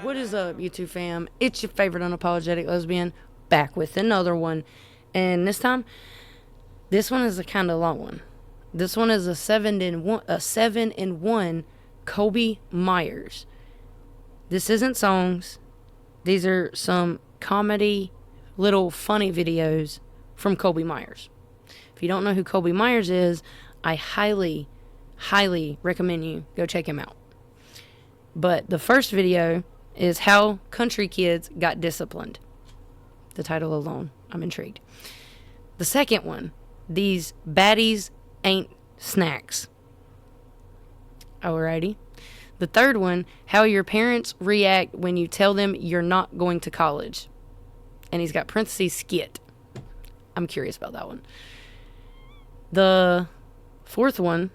What is up, YouTube fam? It's your favorite unapologetic lesbian, back with another one. And this time, this one is a kind of long one. This one is a 7-in-1 Kobe Myers. This isn't songs. These are some comedy, little funny videos from Kobe Myers. If you don't know who Kobe Myers is, I highly, highly recommend you go check him out. But the first video is How Country Kids Got Disciplined. The title alone, I'm intrigued. The second one, These Baddies Ain't Snacks. Alrighty. The third one, How Your Parents React When You Tell Them You're Not Going to College. And he's got parentheses skit. I'm curious about that one. The fourth one,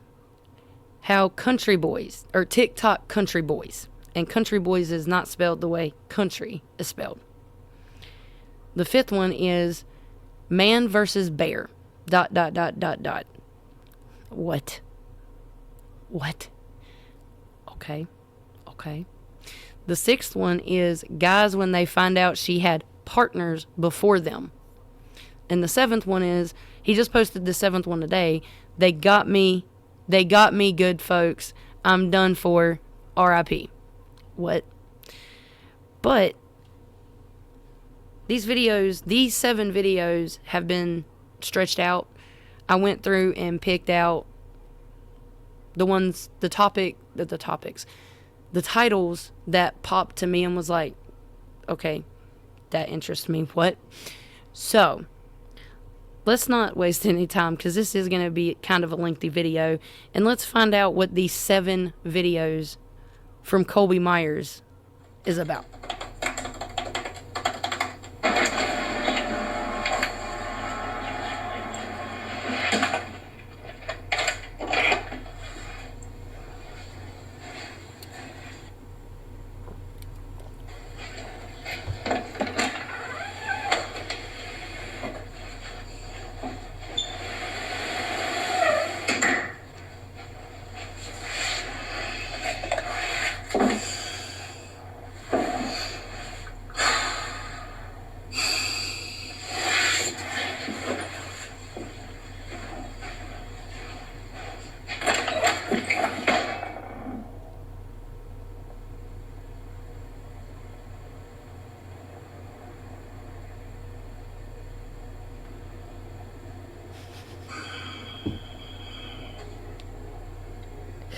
How Country Boys, or TikTok Country Boys. And Country Boys is not spelled the way country is spelled. The fifth one is Man versus Bear. ... What? Okay. The sixth one is Guys When They Find Out She Had Partners Before Them. And the seventh one is, he just posted the seventh one today, They got me good folks. I'm done for. RIP. What? But these 7 videos have been stretched out. I went through and picked out the titles that popped to me and was like, okay, that interests me. What? So, let's not waste any time because this is going to be kind of a lengthy video. And let's find out what these 7 videos from Kobe Myers is about.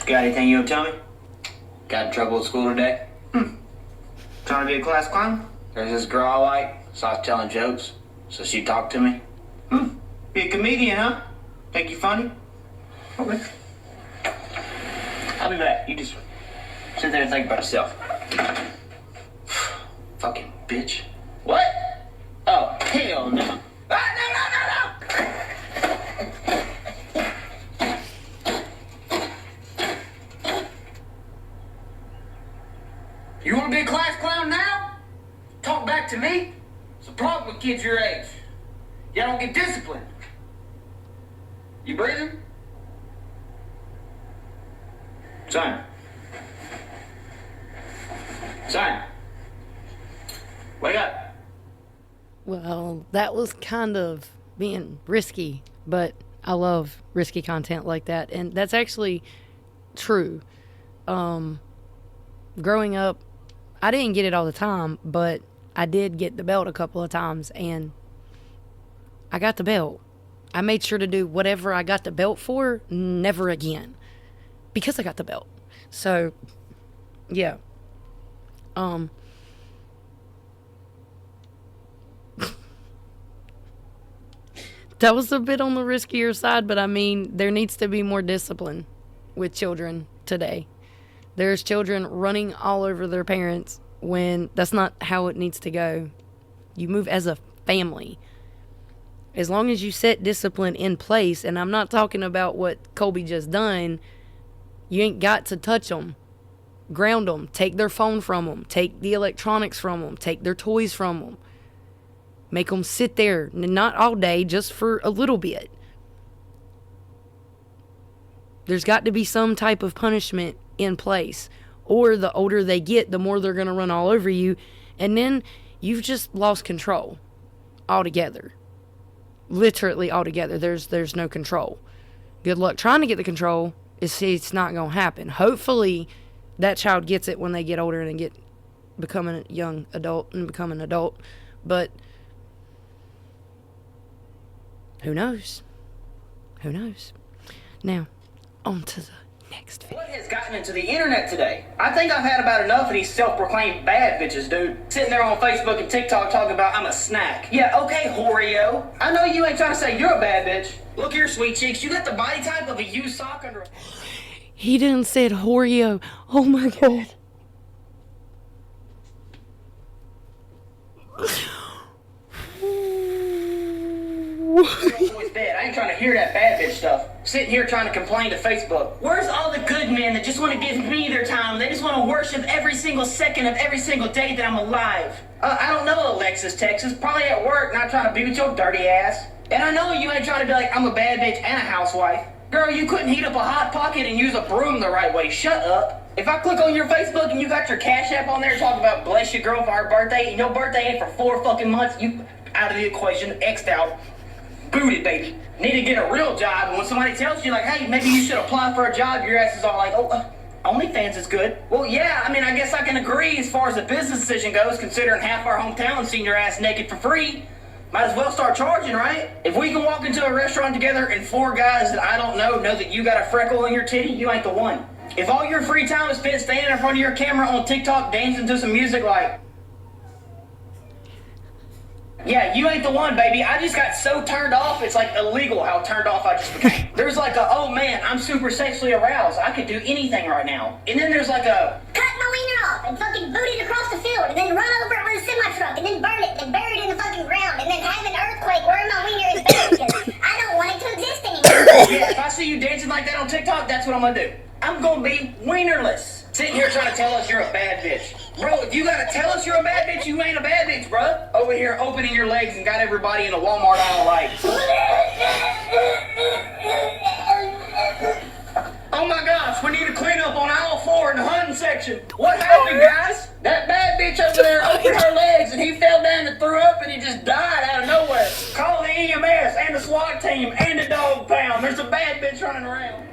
Got anything you want to tell me? Got in trouble at school today? Trying to be a class clown? There's this girl I like, so I was telling jokes, so she talked to me. Be a comedian, huh? Think you funny? Okay. I'll be back. You just sit there and think about yourself. Fucking bitch. What? Oh, hell no. No! You want to be a class clown now? Talk back to me? It's a problem with kids your age. Y'all don't get disciplined. You breathing? Son. Wake up. Well, that was kind of being risky, but I love risky content like that. And that's actually true. Growing up, I didn't get it all the time, but I did get the belt a couple of times, and I got the belt. I made sure to do whatever I got the belt for, never again, because I got the belt. So, yeah. That was a bit on the riskier side, but I mean, there needs to be more discipline with children today. There's children running all over their parents when that's not how it needs to go. You move as a family. As long as you set discipline in place, and I'm not talking about what Colby just done, you ain't got to touch them. Ground them. Take their phone from them. Take the electronics from them. Take their toys from them. Make them sit there, not all day, just for a little bit. There's got to be some type of punishment in place, or the older they get, the more they're going to run all over you. And then you've just lost control altogether. Literally altogether. There's no control. Good luck trying to get the control. It's not going to happen. Hopefully that child gets it when they get older and become a young adult and become an adult. But who knows? Who knows? Now, on to the next video. What has gotten into the internet today? I think I've had about enough of these self-proclaimed bad bitches, dude. Sitting there on Facebook and TikTok talking about I'm a snack. Yeah, okay, Horeo. I know you ain't trying to say you're a bad bitch. Look here, sweet cheeks. You got the body type of a used sock under... He didn't say Horeo. Oh my God. Boy's dead. I ain't trying to hear that bad bitch stuff. Sitting here trying to complain to Facebook. Where's all the good men that just want to give me their time? They just want to worship every single second of every single day that I'm alive. I don't know, Alexis, Texas. Probably at work, not trying to be with your dirty ass. And I know you ain't trying to be like, I'm a bad bitch and a housewife. Girl, you couldn't heat up a Hot Pocket and use a broom the right way. Shut up. If I click on your Facebook and you got your Cash App on there talking about bless your girl for her birthday, and your birthday ain't for 4 fucking months, you out of the equation, X'd out. Booted, baby. Need to get a real job, and when somebody tells you, like, hey, maybe you should apply for a job, your ass is all like, oh, OnlyFans is good. Well, yeah, I mean, I guess I can agree as far as the business decision goes, considering half our hometown seen your ass naked for free. Might as well start charging, right? If we can walk into a restaurant together and 4 guys that I don't know that you got a freckle in your titty, you ain't the one. If all your free time is spent standing in front of your camera on TikTok dancing to some music like... Yeah, you ain't the one, baby. I just got so turned off, it's like illegal how turned off I just became. There's like a, oh man, I'm super sexually aroused. I could do anything right now. And then there's like a... Cut my wiener off and fucking boot it across the field and then run over it with a semi-truck and then burn it and bury it in the fucking ground and then have an earthquake where my wiener is buried because I don't want it to exist anymore. Yeah, if I see you dancing like that on TikTok, that's what I'm gonna do. I'm gonna be wienerless. Sitting here trying to tell us you're a bad bitch. Bro, if you gotta tell us you're a bad bitch, you ain't a bad bitch, bruh. Over here opening your legs and got everybody in a Walmart aisle like... Oh my gosh, we need a cleanup on aisle 4 in the hunting section. What happened, guys? That bad bitch over there opened her legs and he fell down and threw up and he just died out of nowhere. Call the EMS and the SWAT team and the dog pound. There's a bad bitch running around.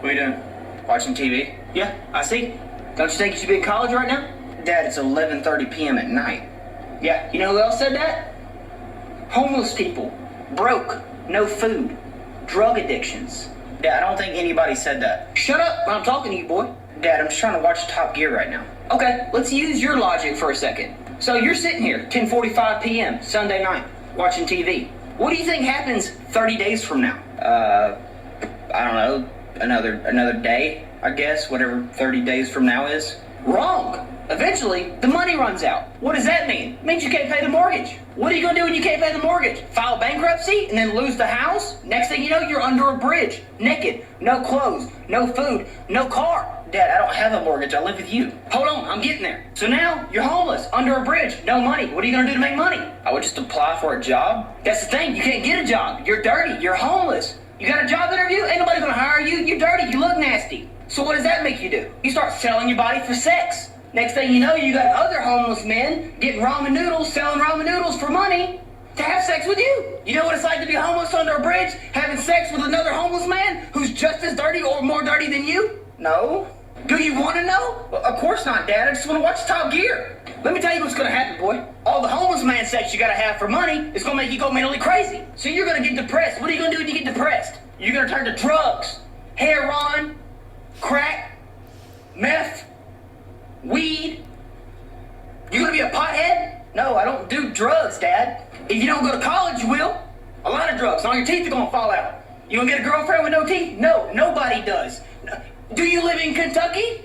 What are you doing? Watching TV? Yeah, I see. Don't you think you should be in college right now? Dad, it's 11:30 p.m. at night. Yeah, you know who else said that? Homeless people. Broke. No food. Drug addictions. Dad, I don't think anybody said that. Shut up when I'm talking to you, boy. Dad, I'm just trying to watch Top Gear right now. Okay, let's use your logic for a second. So you're sitting here, 10:45 p.m., Sunday night, watching TV. What do you think happens 30 days from now? I don't know. Another day, I guess, whatever 30 days from now is. Wrong. Eventually, the money runs out. What does that mean? It means you can't pay the mortgage. What are you gonna do when you can't pay the mortgage? File bankruptcy and then lose the house? Next thing you know, you're under a bridge, naked, no clothes, no food, no car. Dad, I don't have a mortgage, I live with you. Hold on, I'm getting there. So now, you're homeless, under a bridge, no money. What are you gonna do to make money? I would just apply for a job. That's the thing, you can't get a job. You're dirty, you're homeless. You got a job interview? Ain't nobody gonna hire you. You're dirty, you look nasty. So what does that make you do? You start selling your body for sex. Next thing you know, you got other homeless men getting ramen noodles, selling ramen noodles for money to have sex with you. You know what it's like to be homeless under a bridge, having sex with another homeless man who's just as dirty or more dirty than you? No. Do you want to know? Well, of course not, Dad. I just want to watch Top Gear. Let me tell you what's going to happen, boy. All the homeless man sex you got to have for money is going to make you go mentally crazy. So you're going to get depressed. What are you going to do when you get depressed? You're going to turn to drugs, heroin, crack, meth, weed. You going to be a pothead? No, I don't do drugs, Dad. If you don't go to college, you will. A lot of drugs, and all your teeth are going to fall out. You going to get a girlfriend with no teeth? No, nobody does. Do you live in Kentucky?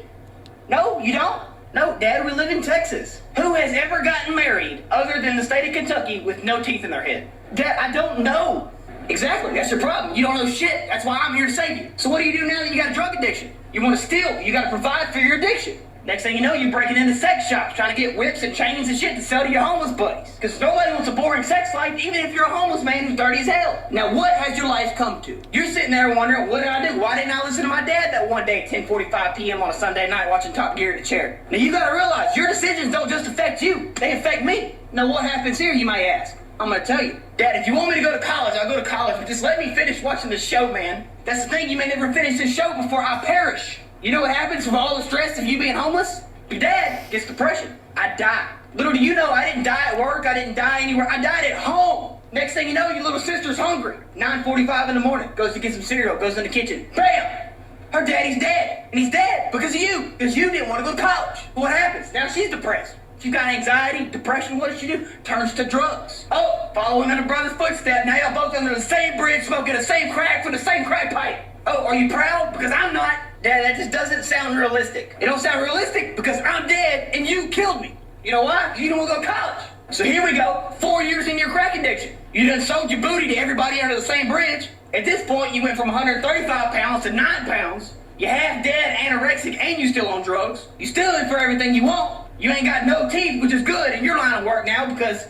No, you don't? No, Dad, we live in Texas. Who has ever gotten married other than the state of Kentucky with no teeth in their head? Dad, I don't know. Exactly, that's your problem. You don't know shit. That's why I'm here to save you. So what do you do now that you got a drug addiction? You want to steal. You got to provide for your addiction. Next thing you know, you're breaking into sex shops, trying to get whips and chains and shit to sell to your homeless buddies. Because nobody wants a boring sex life, even if you're a homeless man who's dirty as hell. Now, what has your life come to? You're sitting there wondering, what did I do? Why didn't I listen to my dad that one day at 10:45 p.m. on a Sunday night watching Top Gear in the chair? Now, you gotta realize, your decisions don't just affect you, they affect me. Now, what happens here, you might ask? I'm gonna tell you. Dad, if you want me to go to college, I'll go to college, but just let me finish watching this show, man. That's the thing, you may never finish this show before I perish. You know what happens with all the stress of you being homeless? Your dad gets depression. I die. Little do you know, I didn't die at work, I didn't die anywhere, I died at home. Next thing you know, your little sister's hungry. 9:45 in the morning, goes to get some cereal, goes in the kitchen. Bam! Her daddy's dead. And he's dead because of you. Because you didn't want to go to college. What happens? Now she's depressed. She's got anxiety, depression, what does she do? Turns to drugs. Oh, following in her brother's footsteps. Now y'all both under the same bridge, smoking the same crack from the same crack pipe. Oh, are you proud? Because I'm not. Dad, that just doesn't sound realistic. It don't sound realistic because I'm dead and you killed me. You know why? You don't want to go to college. So here we go, 4 years into your crack addiction. You done sold your booty to everybody under the same bridge. At this point, you went from 135 pounds to 9 pounds. You're half dead, anorexic, and you still on drugs. You still in for everything you want. You ain't got no teeth, which is good in your line of work now because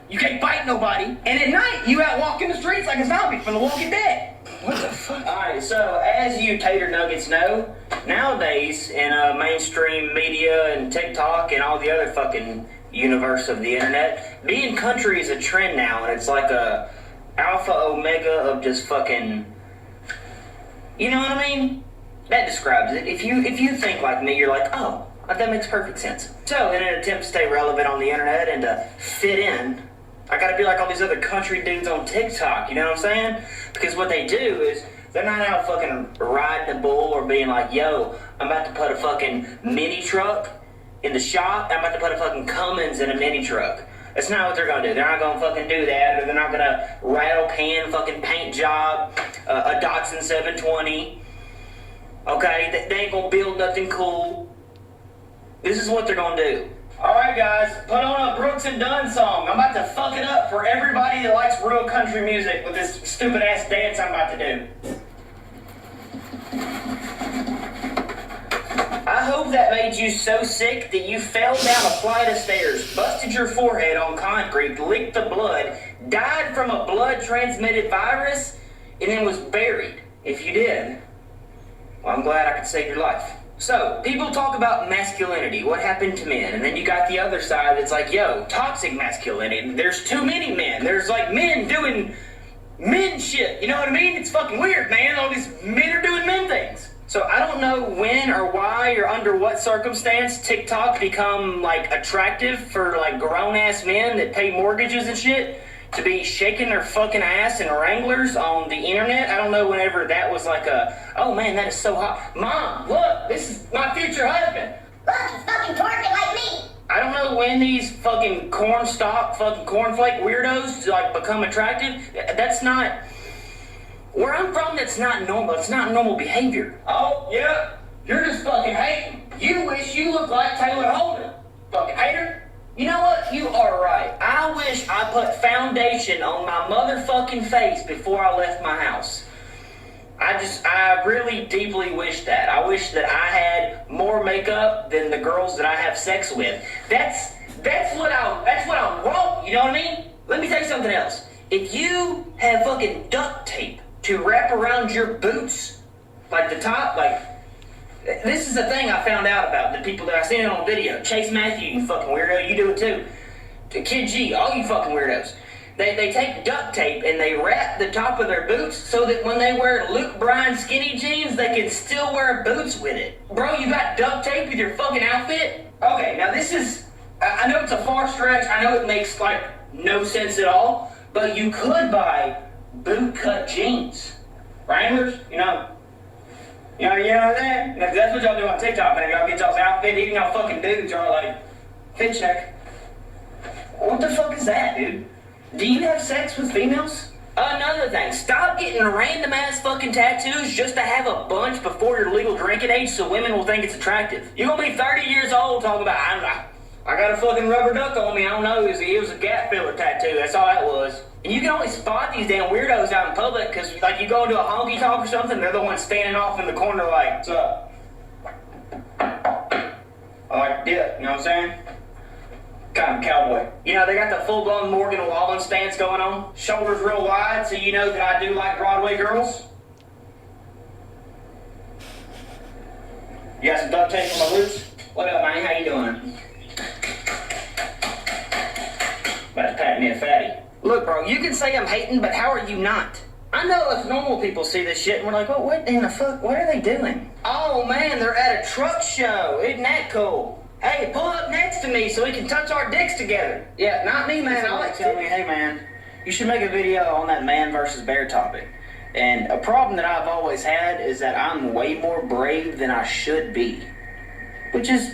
you can't fight nobody. And at night, you out walking the streets like a zombie from The Walking Dead. What the fuck? Alright, so as you tater nuggets know, nowadays in mainstream media and TikTok and all the other fucking universe of the internet, being country is a trend now, and it's like a alpha omega of just fucking, you know what I mean? That describes it. If you think like me, you're like, oh, that makes perfect sense. So in an attempt to stay relevant on the internet and to fit in, I gotta be like all these other country dudes on TikTok, you know what I'm saying? Because what they do is, they're not out fucking riding a bull or being like, yo, I'm about to put a fucking mini truck in the shop, I'm about to put a fucking Cummins in a mini truck. That's not what they're gonna do. They're not gonna fucking do that, or they're not gonna rattle can fucking paint job a Datsun 720. Okay, they ain't gonna build nothing cool. This is what they're gonna do. Alright guys, put on a Brooks and Dunn song. I'm about to fuck it up for everybody that likes real country music with this stupid ass dance I'm about to do. I hope that made you so sick that you fell down a flight of stairs, busted your forehead on concrete, leaked the blood, died from a blood-transmitted virus, and then was buried. If you did, well, I'm glad I could save your life. So, people talk about masculinity, what happened to men, and then you got the other side that's like, yo, toxic masculinity, there's too many men, there's like men doing men shit, you know what I mean? It's fucking weird, man, all these men are doing men things. So I don't know when or why or under what circumstance TikTok become like attractive for like grown-ass men that pay mortgages and shit to be shaking their fucking ass in Wranglers on the internet. I don't know whenever that was like a, oh man, that is so hot. Mom, look, this is my future husband. Look, he's fucking twerking like me. I don't know when these fucking cornstalk, fucking cornflake weirdos like become attractive. That's not, where I'm from, that's not normal. It's not normal behavior. Oh, yeah, you're just fucking hating. You wish you looked like Taylor Holden. Fucking hater. You know what? You are right. I wish I put foundation on my motherfucking face before I left my house. I really deeply wish that. I wish that I had more makeup than the girls that I have sex with. That's what I want, you know what I mean? Let me tell you something else. If you have fucking duct tape to wrap around your boots, like the top, like, this is the thing I found out about the people that I seen it on video. Chase Matthew, you fucking weirdo, you do it too. Kid G, all you fucking weirdos. They take duct tape and they wrap the top of their boots so that when they wear Luke Bryan skinny jeans, they can still wear boots with it. Bro, you got duct tape with your fucking outfit? Okay, now this is, I know it's a far stretch, I know it makes like no sense at all, but you could buy boot cut jeans. Wranglers, you know what I'm saying? That's what y'all do on TikTok, man. Y'all get y'all's outfit, even y'all fucking dudes are like, fit check. What the fuck is that, dude? Do you have sex with females? Another thing, stop getting random ass fucking tattoos just to have a bunch before your legal drinking age so women will think it's attractive. You're gonna be 30 years old talking about, I got a fucking rubber duck on me, I don't know, it was a gap filler tattoo, that's all that was. And you can only spot these damn weirdos out in public because, like, you go into a honky tonk or something, they're the ones standing off in the corner like, what's up? I like to dip, you know what I'm saying? Kind of cowboy. You know, they got the full-blown Morgan Wallen stance going on. Shoulders real wide, so you know that I do like Broadway girls. You got some duct tape on my boots? What up, man? How you doing? About to pat me a fatty. Look, bro, you can say I'm hating, but how are you not? I know us normal people see this shit and we're like, oh, what in the fuck? What are they doing? Oh, man, they're at a truck show. Isn't that cool? Hey, pull up next to me so we can touch our dicks together. Yeah, not me, man. I like telling me, hey, man, you should make a video on that man versus bear topic. And a problem that I've always had is that I'm way more brave than I should be, which is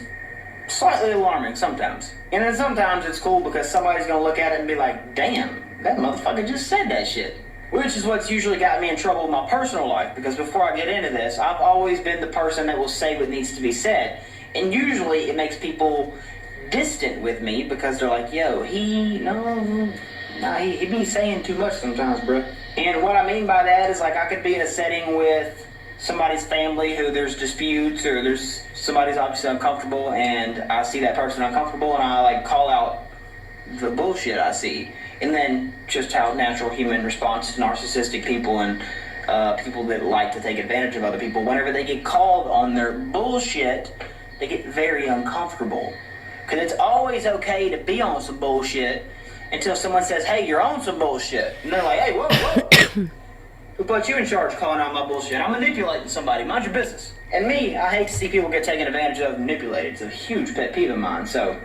slightly alarming sometimes. And then sometimes it's cool because somebody's going to look at it and be like, damn, that motherfucker just said that shit. Which is what's usually got me in trouble in my personal life, because before I get into this, I've always been the person that will say what needs to be said. And usually it makes people distant with me because they're like, yo, he be saying too much sometimes, bro. And what I mean by that is, like, I could be in a setting with somebody's family who there's disputes or there's somebody's obviously uncomfortable, and I see that person uncomfortable and I, like, call out the bullshit I see. And then just how natural human response to narcissistic people and people that like to take advantage of other people, whenever they get called on their bullshit, they get very uncomfortable. Because it's always okay to be on some bullshit until someone says, hey, you're on some bullshit. And they're like, hey, whoa. Who put you in charge of calling out my bullshit? I'm manipulating somebody. Mind your business. And me, I hate to see people get taken advantage of and manipulated. It's a huge pet peeve of mine. So,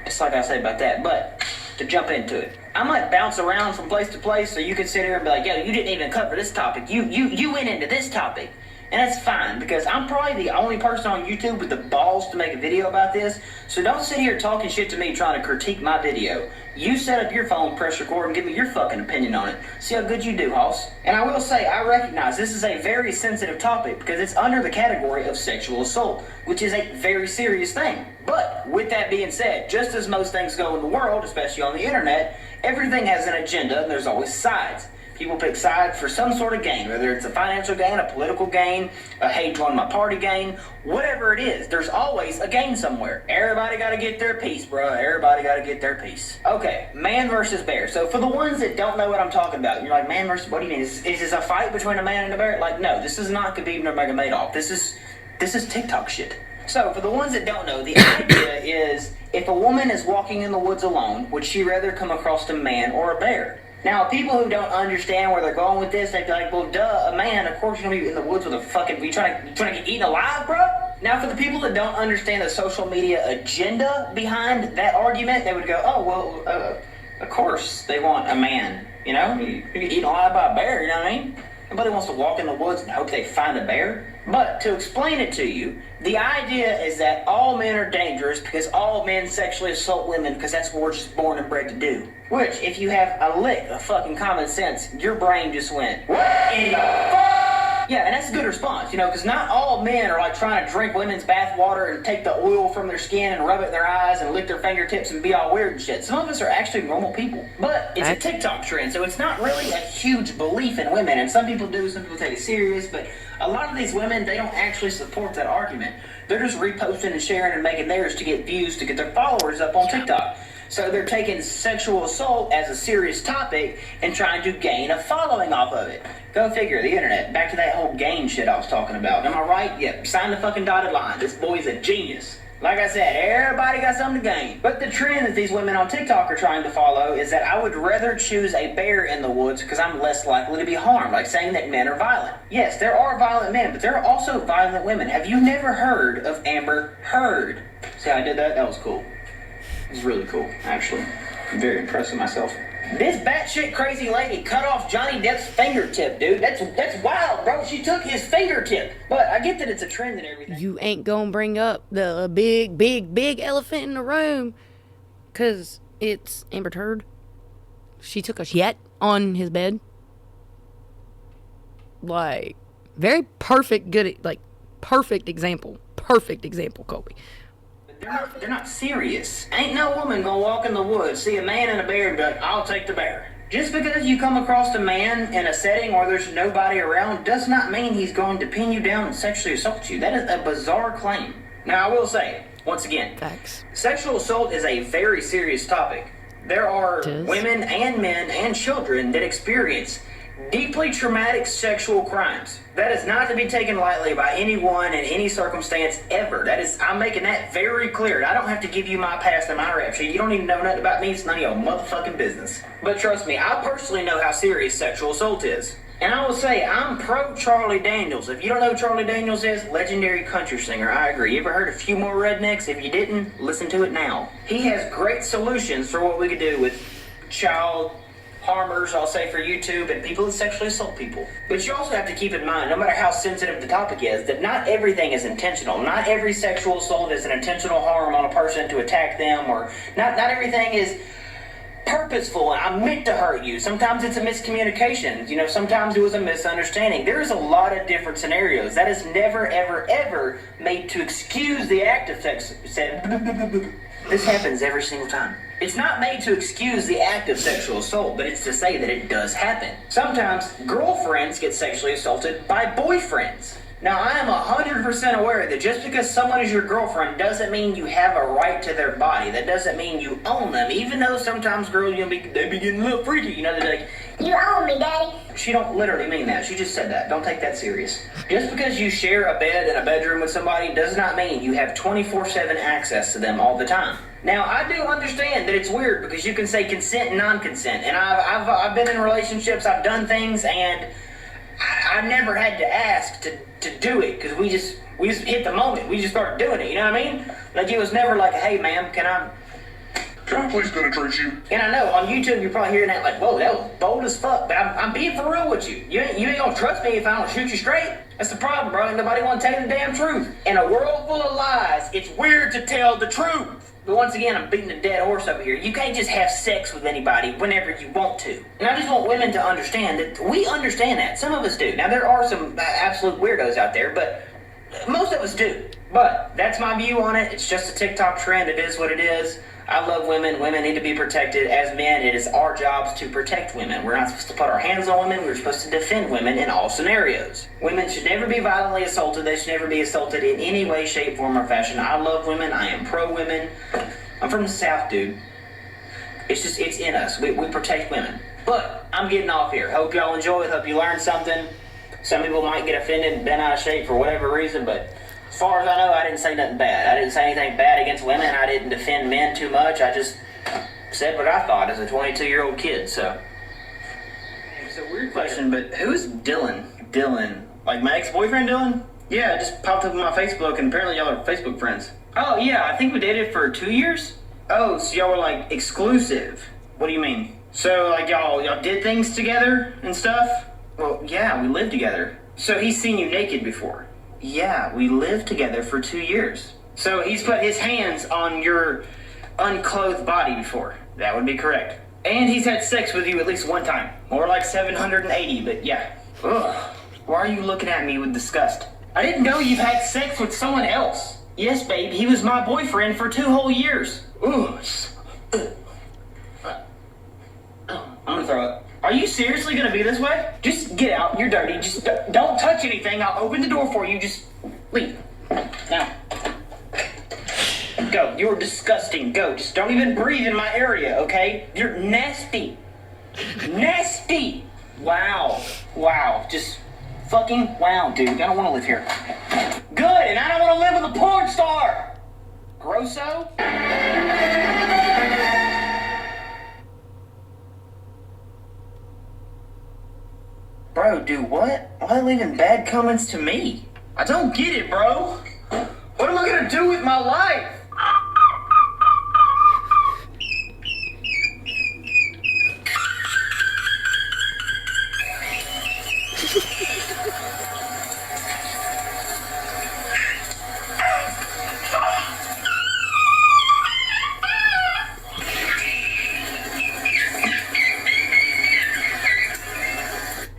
just like I say about that. But to jump into it, I might bounce around from place to place so you can sit here and be like, yo, you didn't even cover this topic. You went into this topic. And that's fine, because I'm probably the only person on YouTube with the balls to make a video about this. So don't sit here talking shit to me trying to critique my video. You set up your phone, press record, and give me your fucking opinion on it. See how good you do, Hoss. And I will say, I recognize this is a very sensitive topic because it's under the category of sexual assault, which is a very serious thing. But with that being said, just as most things go in the world, especially on the internet, everything has an agenda and there's always sides. People pick sides for some sort of gain, whether it's a financial gain, a political gain, a hey, join my party gain, whatever it is. There's always a gain somewhere. Everybody got to get their piece, bro. Everybody got to get their piece. Okay, man versus bear. So for the ones that don't know what I'm talking about, you're like, man versus, what do you mean? Is this a fight between a man and a bear? Like, no, this is not Khabib Nurmagomedov. This is TikTok shit. So for the ones that don't know, the idea is if a woman is walking in the woods alone, would she rather come across a man or a bear? Now, people who don't understand where they're going with this, they'd be like, well, duh, a man, of course you're going to be in the woods with a fucking, you trying to get eaten alive, bro? Now, for the people that don't understand the social media agenda behind that argument, they would go, oh, well, of course they want a man, you know? You get eaten alive by a bear, you know what I mean? Nobody wants to walk in the woods and hope they find a bear. But to explain it to you, the idea is that all men are dangerous because all men sexually assault women because that's what we're just born and bred to do. Which, if you have a lick of fucking common sense, your brain just went, what in the fuck? Yeah, and that's a good response, you know, because not all men are like trying to drink women's bath water and take the oil from their skin and rub it in their eyes and lick their fingertips and be all weird and shit. Some of us are actually normal people. But it's a TikTok trend, so it's not really a huge belief in women. And some people do, some people take it serious, but a lot of these women, they don't actually support that argument. They're just reposting and sharing and making theirs to get views, to get their followers up on TikTok. So they're taking sexual assault as a serious topic and trying to gain a following off of it. Go figure, the internet. Back to that whole gain shit I was talking about. Am I right? Yep, sign the fucking dotted line. This boy's a genius. Like I said, everybody got something to gain. But the trend that these women on TikTok are trying to follow is that I would rather choose a bear in the woods because I'm less likely to be harmed, like saying that men are violent. Yes, there are violent men, but there are also violent women. Have you never heard of Amber Heard? See how I did that? That was cool. It was really cool, actually. I'm very impressed with myself. This batshit crazy lady cut off Johnny Depp's fingertip, dude. That's wild, bro. She took his fingertip. But I get that it's a trend and everything. You ain't gonna bring up the big elephant in the room, cause it's Amber Heard. She took a shit on his bed. Like, very perfect, good, like, perfect example. Perfect example, Colby. They're not serious. Ain't no woman gonna walk in the woods, see a man and a bear and be like, I'll take the bear. Just because you come across a man in a setting where there's nobody around does not mean he's going to pin you down and sexually assault you. That is a bizarre claim. Now, I will say, Once again, Facts. sexual assault is a very serious topic. There are It is. women and men and children that experience deeply traumatic sexual crimes. That is not to be taken lightly by anyone in any circumstance ever. I'm making that very clear. I don't have to give you my past and my rap sheet. You don't even know nothing about me. It's none of your motherfucking business. But trust me, I personally know how serious sexual assault is. And I will say, I'm pro Charlie Daniels. If you don't know who Charlie Daniels is, legendary country singer. I agree. You ever heard A Few More Rednecks? If you didn't, listen to it now. He has great solutions for what we could do with child harmers, I'll say, for YouTube and people that sexually assault people. But you also have to keep in mind, no matter how sensitive the topic is, that not everything is intentional. Not every sexual assault is an intentional harm on a person to attack them, or not everything is purposeful and I meant to hurt you. Sometimes it's a miscommunication. You know, sometimes it was a misunderstanding. There is a lot of different scenarios. That is never, ever, ever made to excuse the act of sex. This happens every single time. It's not made to excuse the act of sexual assault, but it's to say that it does happen. Sometimes girlfriends get sexually assaulted by boyfriends. Now, I am 100% aware that just because someone is your girlfriend doesn't mean you have a right to their body. That doesn't mean you own them. Even though sometimes girls, they be getting a little freaky. You know, they're like, You own me, Daddy. she don't literally mean that. She just said that. Don't take that serious. Just because you share a bed and a bedroom with somebody does not mean you have 24/7 access to them all the time. Now, I do understand that it's weird because you can say consent and non-consent. And I've been in relationships, I've done things, and I never had to ask to do it because we just hit the moment. We just started doing it, you know what I mean? Like, it was never like, hey, ma'am, can I please penetrate you? And I know on YouTube you're probably hearing that like, whoa, that was bold as fuck. But I'm being for real with you. You ain't gonna trust me if I don't shoot you straight. That's the problem, bro. Ain't nobody wanna tell you the damn truth. In a world full of lies, it's weird to tell the truth. But once again, I'm beating a dead horse over here. You can't just have sex with anybody whenever you want to. And I just want women to understand that we understand that. Some of us do. Now, there are some absolute weirdos out there, but most of us do. But that's my view on it. It's just a TikTok trend. It is what it is. I love women. Women need to be protected. As men, it is our jobs to protect women. We're not supposed to put our hands on women. We're supposed to defend women in all scenarios. Women should never be violently assaulted. They should never be assaulted in any way, shape, form, or fashion. I love women. I am pro-women. I'm from the South, dude. It's in us. We protect women. But I'm getting off here. Hope y'all enjoy it. Hope you learned something. Some people might get offended and bent out of shape for whatever reason, but as far as I know, I didn't say nothing bad. I didn't say anything bad against women. I didn't defend men too much. I just said what I thought as a 22-year-old kid, so. It's a weird question, but who's Dylan? Dylan. Like my ex-boyfriend Dylan? Yeah, it just popped up on my Facebook, and apparently y'all are Facebook friends. Oh, yeah, I think we dated for 2 years? Oh, so y'all were, like, exclusive. What do you mean? So, like, y'all did things together and stuff? Well, yeah, we lived together. So he's seen you naked before? Yeah, we lived together for 2 years. So he's put his hands on your unclothed body before. That would be correct. And he's had sex with you at least one time. More like 780, but yeah. Ugh. Why are you looking at me with disgust? I didn't know you've had sex with someone else. Yes, babe, he was my boyfriend for 2 whole years. Ooh. I'm gonna throw up. Are you seriously gonna be this way? Just get out, you're dirty. Just don't touch anything. I'll open the door for you. Just leave. Now. Go. You're disgusting. Go. Just don't even breathe in my area, okay? You're nasty. Nasty. Wow. Wow. Just fucking wow, dude. I don't want to live here. Good, and I don't want to live with a porn star. Grosso? Bro, do what? Why are they leaving bad comments to me? I don't get it, bro. What am I gonna do with my life?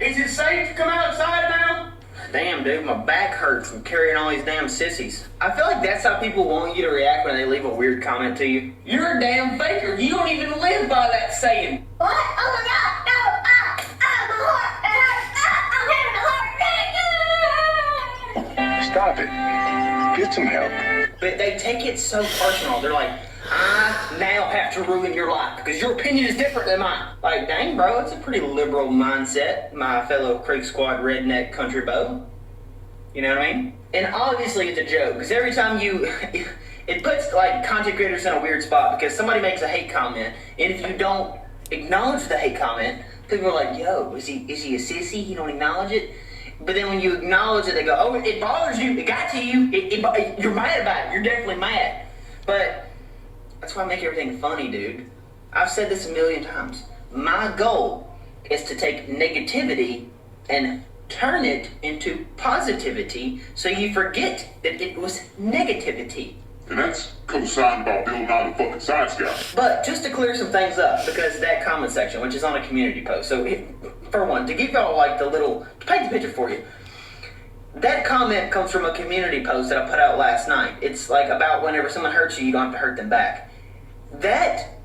Is it safe to come outside now? Damn, dude, my back hurts from carrying all these damn sissies. I feel like that's how people want you to react when they leave a weird comment to you. You're a damn faker. You don't even live by that saying. What? Oh my God! No! My heart! It hurts! I'm having a heart attack! Stop it. Get some help. But they take it so personal. They're like, I now have to ruin your life because your opinion is different than mine. Like, dang, bro, it's a pretty liberal mindset, my fellow Creek Squad redneck country beau. You know what I mean? And obviously it's a joke because every time you... it puts, like, content creators in a weird spot because somebody makes a hate comment, and if you don't acknowledge the hate comment, people are like, yo, is he a sissy? He don't acknowledge it? But then when you acknowledge it, they go, oh, it bothers you. It got to you. You're mad about it. You're definitely mad. But that's why I make everything funny, dude. I've said this a million times. My goal is to take negativity and turn it into positivity so you forget that it was negativity. And that's co-signed about Bill Nye the fucking science guy. But just to clear some things up, because that comment section, which is on a community post, so for one, to give y'all like to paint the picture for you, that comment comes from a community post that I put out last night. It's like about whenever someone hurts you, you don't have to hurt them back. That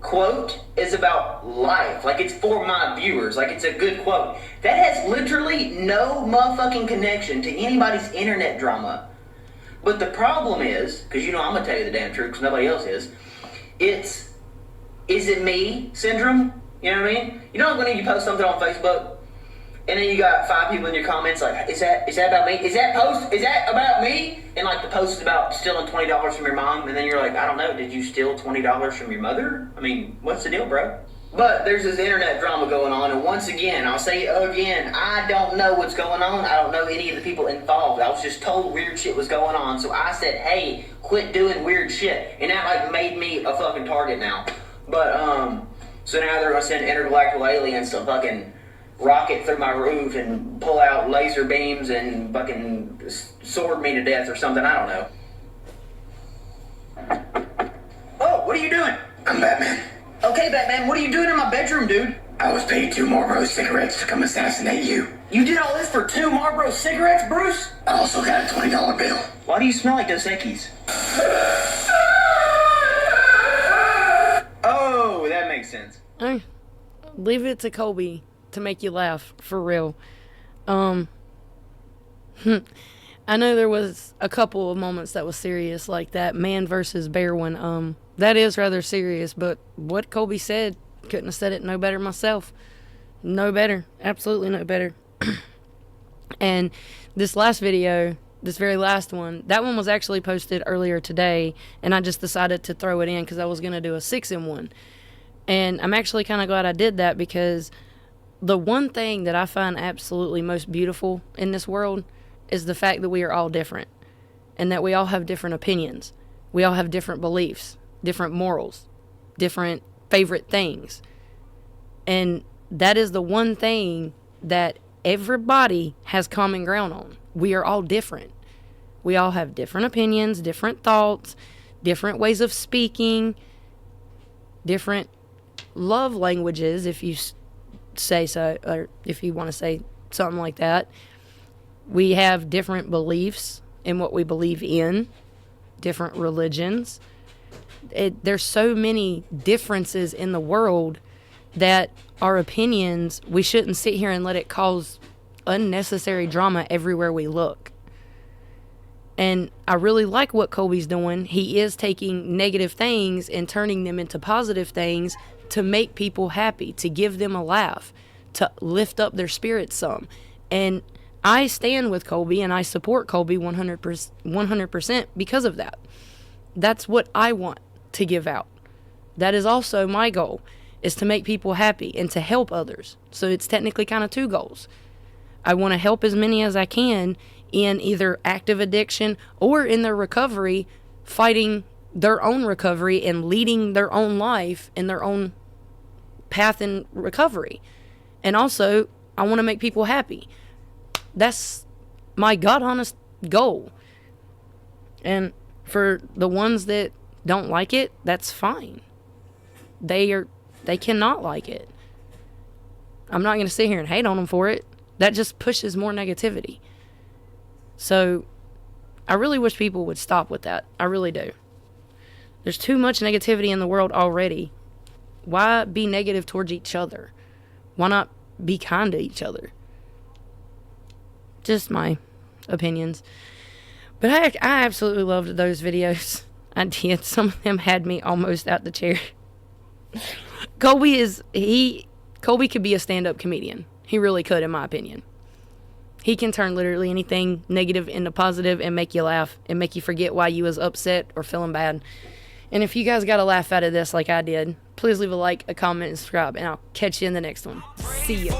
quote is about life. Like, it's for my viewers. Like, it's a good quote. That has literally no motherfucking connection to anybody's internet drama. But the problem is, because you know I'm going to tell you the damn truth because nobody else is it me syndrome? You know what I mean? You know when you post something on Facebook and then you got 5 people in your comments like, is that about me? Is that about me? And like the post is about stealing $20 from your mom, and then you're like, I don't know, did you steal $20 from your mother? I mean, what's the deal, bro? But there's this internet drama going on, and once again, I'll say it again, I don't know what's going on. I don't know any of the people involved. I was just told weird shit was going on, so I said, hey, quit doing weird shit. And that like made me a fucking target now. But so now they're gonna send intergalactic aliens to fucking rocket through my roof and pull out laser beams and fucking sword me to death or something. I don't know. Oh, what are you doing? I'm Batman. Okay, Batman, what are you doing in my bedroom, dude? I was paid 2 Marlboro cigarettes to come assassinate you. You did all this for 2 Marlboro cigarettes, Bruce? I also got a $20 bill. Why do you smell like Dos Equis? Oh, that makes sense. Hey, leave it to Kobe to make you laugh, for real. I know there was a couple of moments that was serious, like that man versus bear one. That is rather serious, but what Kobe said, couldn't have said it no better myself. No better. Absolutely no better. And this last video, this very last one, that one was actually posted earlier today, and I just decided to throw it in because I was going to do a 6-in-1. And I'm actually kind of glad I did that, because the one thing that I find absolutely most beautiful in this world is the fact that we are all different, and that we all have different opinions. We all have different beliefs, different morals, different favorite things. And that is the one thing that everybody has common ground on. We are all different. We all have different opinions, different thoughts, different ways of speaking, different love languages, if you say so, or if you want to say something like that. We have different beliefs in what we believe in, different religions. There's so many differences in the world that our opinions, we shouldn't sit here and let it cause unnecessary drama everywhere we look. And I really like what Kobe's doing. He is taking negative things and turning them into positive things to make people happy, to give them a laugh, to lift up their spirits some. And I stand with Kobe and I support Kobe 100% because of that. That's what I want to give out. That is also my goal, is to make people happy and to help others. So it's technically kind of 2 goals. I want to help as many as I can in either active addiction or in their recovery, fighting their own recovery and leading their own life in their own path in recovery. And also, I want to make people happy. That's my God honest goal. And for the ones that don't like it, that's fine. They cannot like it. I'm not going to sit here and hate on them for it. That just pushes more negativity. So I really wish people would stop with that. I really do. There's too much negativity in the world already. Why be negative towards each other? Why not be kind to each other? Just my opinions. But I absolutely loved those videos. I did. Some of them had me almost out the chair. Colby could be a stand-up comedian. He really could, in my opinion. He can turn literally anything negative into positive and make you laugh and make you forget why you was upset or feeling bad. And if you guys got a laugh out of this like I did, please leave a like, a comment, and subscribe, and I'll catch you in the next one. See ya.